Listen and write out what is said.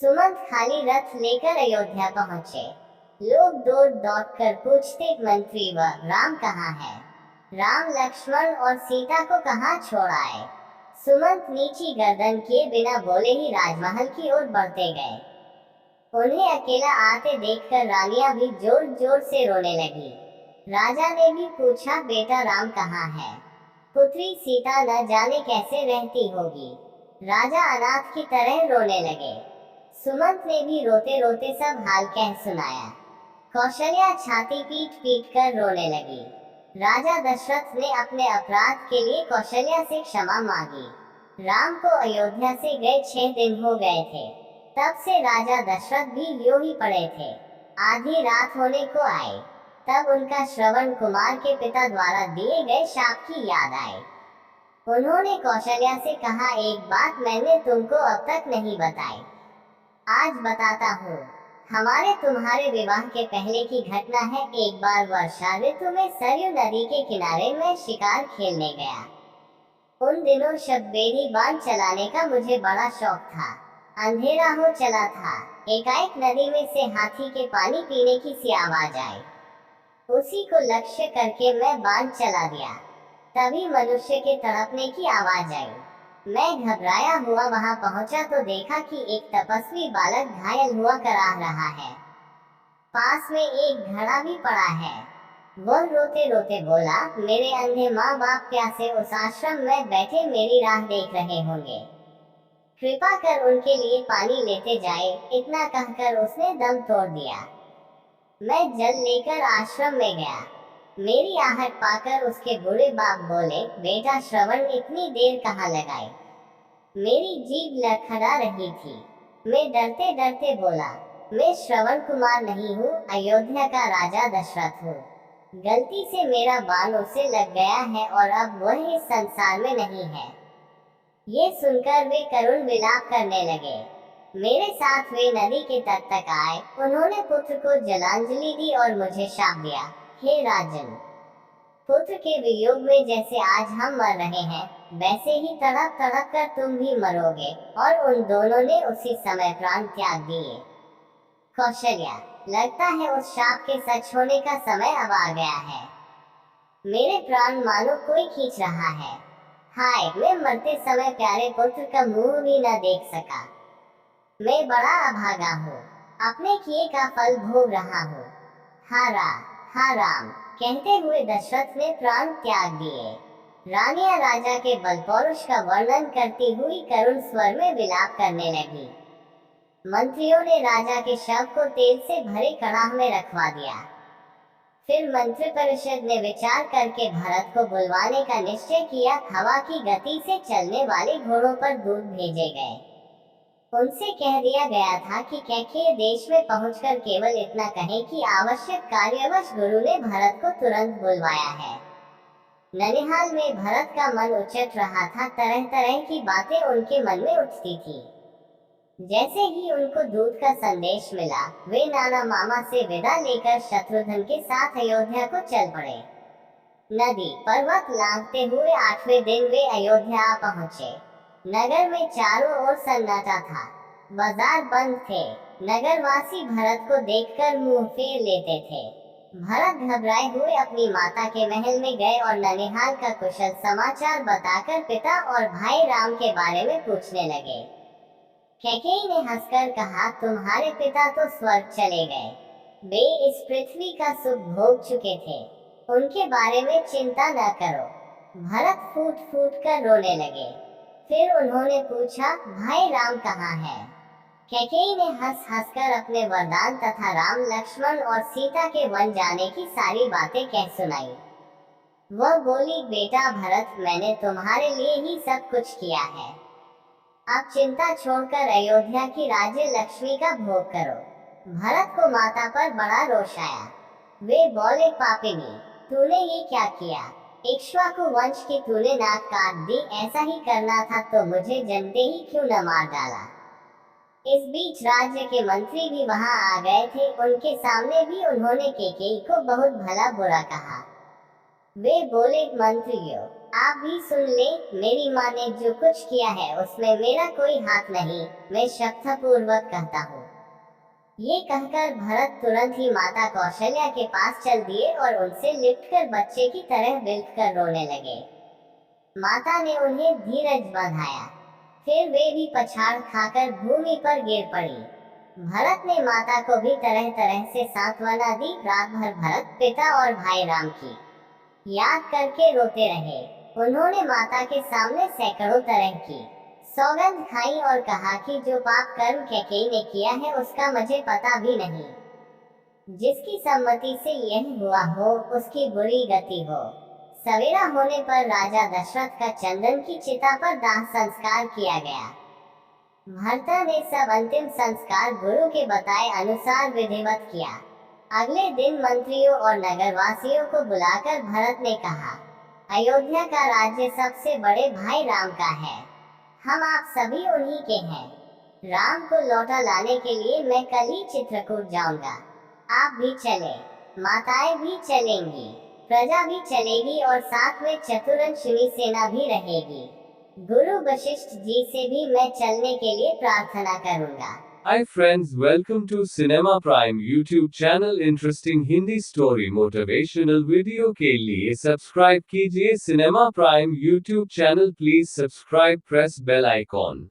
सुमंत खाली रथ लेकर अयोध्या पहुंचे। लोग दौड़ दौड़ कर पूछते, मंत्री व राम कहाँ है? राम लक्ष्मण और सीता को कहाँ छोड़ आए? सुमंत नीची गर्दन किए बिना बोले ही राजमहल की ओर बढ़ते गए। उन्हें अकेला आते देखकर रानियां भी जोर जोर से रोने लगी। राजा ने भी पूछा, बेटा राम कहाँ है? पुत्री सीता न जाने कैसे रहती होगी। राजा अनाथ की तरह रोने लगे। सुमंत ने भी रोते रोते सब हाल कह सुनाया। कौशल्या छाती पीट पीट कर रोने लगी। राजा दशरथ ने अपने अपराध के लिए कौशल्या से क्षमा मांगी। राम को अयोध्या से गए 6 दिन हो गए थे। तब से राजा दशरथ भी यूं ही पड़े थे। आधी रात होने को आई, तब उनका श्रवण कुमार के पिता द्वारा दिए गए शाप की याद आई। उन्होंने कौशल्या से कहा, एक बात मैंने तुमको अब तक नहीं बताई, आज बताता हूँ। हमारे तुम्हारे विवाह के पहले की घटना है। एक बार वर्षा ऋतु में सरयू नदी के किनारे मैं शिकार खेलने गया। उन दिनों शबबेरी बाण चलाने का मुझे बड़ा शौक था। अंधेरा हो चला था। एकाएक नदी में से हाथी के पानी पीने की सी आवाज आई। उसी को लक्ष्य करके मैं बाण चला दिया। तभी मनुष्य के तड़पने की आवाज आई। मैं घबराया हुआ वहां पहुंचा तो देखा कि एक तपस्वी बालक घायल हुआ कराह रहा है। पास में एक घड़ा भी पड़ा है। वह रोते रोते बोला, मेरे अंधे माँ बाप प्यासे उस आश्रम में बैठे मेरी राह देख रहे होंगे। कृपा कर उनके लिए पानी लेते जाए। इतना कहकर उसने दम तोड़ दिया। मैं जल लेकर आश्रम में गया। मेरी आहट पाकर उसके बूढ़े बाप बोले, बेटा श्रवण इतनी देर कहाँ लगाई? मेरी जीभ लड़खड़ा रही थी। मैं डरते डरते बोला, मैं श्रवण कुमार नहीं हूँ, अयोध्या का राजा दशरथ हूँ। गलती से मेरा बाण उसे लग गया है और अब वह इस संसार में नहीं है। ये सुनकर वे करुण विलाप करने लगे। मेरे साथ वे नदी के तट तक आए। उन्होंने पुत्र को जलांजलि दी और मुझे शाप दिया, हे राजन, पुत्र के वियोग में जैसे आज हम मर रहे हैं, वैसे ही तड़प तड़प कर तुम भी मरोगे। और उन दोनों ने उसी समय प्राण त्याग दिए। कौशल्या, लगता है उस शाप के सच होने का समय अब आ गया है। मेरे प्राण मानो कोई खींच रहा है। हाय, मैं मरते समय प्यारे पुत्र का मुंह भी न देख सका। मैं बड़ा अभागा हूँ, अपने किए का फल भोग रहा हूँ। हा राम, कहते हुए दशरथ ने प्राण त्याग दिए। रानियां राजा के बल पौरुष का वर्णन करती हुई करुण स्वर में विलाप करने लगी। मंत्रियों ने राजा के शव को तेल से भरे कड़ाह में रखवा दिया। फिर मंत्री परिषद ने विचार करके भरत को बुलवाने का निश्चय किया। हवा की गति से चलने वाले घोड़ों पर दूत भेजे गए। उनसे कह दिया गया था कि कैकेय देश में पहुंचकर केवल इतना कहें कि आवश्यक कार्यवश गुरु ने भरत को तुरंत बुलवाया है। ननिहाल में भरत का मन उचट रहा था। तरह तरह की बातें उनके मन में उठती थी। जैसे ही उनको दूत का संदेश मिला, वे नाना मामा से विदा लेकर शत्रुघ्न के साथ अयोध्या को चल पड़े। नदी पर्वत लांघते हुए 8वें दिन वे अयोध्या पहुंचे। नगर में चारों ओर सन्नाटा था। बाजार बंद थे। नगरवासी भरत को देखकर मुंह फेर लेते थे। भरत घबराए हुए अपनी माता के महल में गए और ननिहाल का कुशल समाचार बताकर पिता और भाई राम के बारे में पूछने लगे। कैकेयी ने हंसकर कहा, तुम्हारे पिता तो स्वर्ग चले गए। वे इस पृथ्वी का सुख भोग चुके थे। उनके बारे में चिंता न करो। भरत फूट फूट कर रोने लगे। फिर उन्होंने पूछा, भाई राम कहाँ है? कैकेयी ने हंस हंसकर अपने वरदान तथा राम लक्ष्मण और सीता के वन जाने की सारी बातें कह सुनाई। वह बोली, बेटा भरत, मैंने तुम्हारे लिए ही सब कुछ किया है। अब चिंता छोड़कर अयोध्या की राज्य लक्ष्मी का भोग करो। भरत को माता पर बड़ा रोष आया। वे बोले, पापिनी, तूने ये क्या किया? इक्ष्वाकु वंश की तूने नाक काट दी। ऐसा ही करना था तो मुझे जन्मते ही क्यों न मार डाला। इस बीच राज्य के मंत्री भी वहां आ गए थे। उनके सामने भी उन्होंने कैकेयी को बहुत भला बुरा कहा। वे बोले, मंत्रियों, आप भी सुन ले, मेरी माँ ने जो कुछ किया है उसमें मेरा कोई हाथ नहीं, मैं शपथपूर्वक कहता हूँ। ये कहकर भरत तुरंत ही माता कौशल्या के पास चल दिए और उनसे लिपटकर बच्चे की तरह बिलखकर रोने लगे। माता ने उन्हें धीरज बंधाया, फिर वे भी पछाड़ खाकर भूमि पर गिर पड़ी। भरत ने माता को भी तरह तरह से सांत्वना दी। रात भर भरत पिता और भाई राम की याद करके रोते रहे। उन्होंने माता के सामने सैकड़ों तरह की सौगंध खाई और कहा कि जो पाप कर्म कैकेयी ने किया है उसका मुझे पता भी नहीं। जिसकी सम्मति से यह हुआ हो उसकी बुरी गति हो। सवेरा होने पर राजा दशरथ का चंदन की चिता पर दाह संस्कार किया गया। भर्ता ने सब अंतिम संस्कार गुरु के बताए अनुसार विधिवत किया। अगले दिन मंत्रियों और नगरवासियों को बुलाकर भरत ने कहा, अयोध्या का राज्य सबसे बड़े भाई राम का है। हम आप सभी उन्हीं के हैं। राम को लौटा लाने के लिए मैं कल ही चित्रकूट जाऊंगा। आप भी चले, माताएं भी चलेंगी, प्रजा भी चलेगी और साथ में चतुरंशिनी सेना भी रहेगी। गुरु वशिष्ठ जी से भी मैं चलने के लिए प्रार्थना करूंगा। Hi friends, welcome to Cinema Prime YouTube channel। Interesting Hindi story motivational video के लिए सब्सक्राइब कीजिए cinema prime YouTube channel. Please subscribe, press bell icon.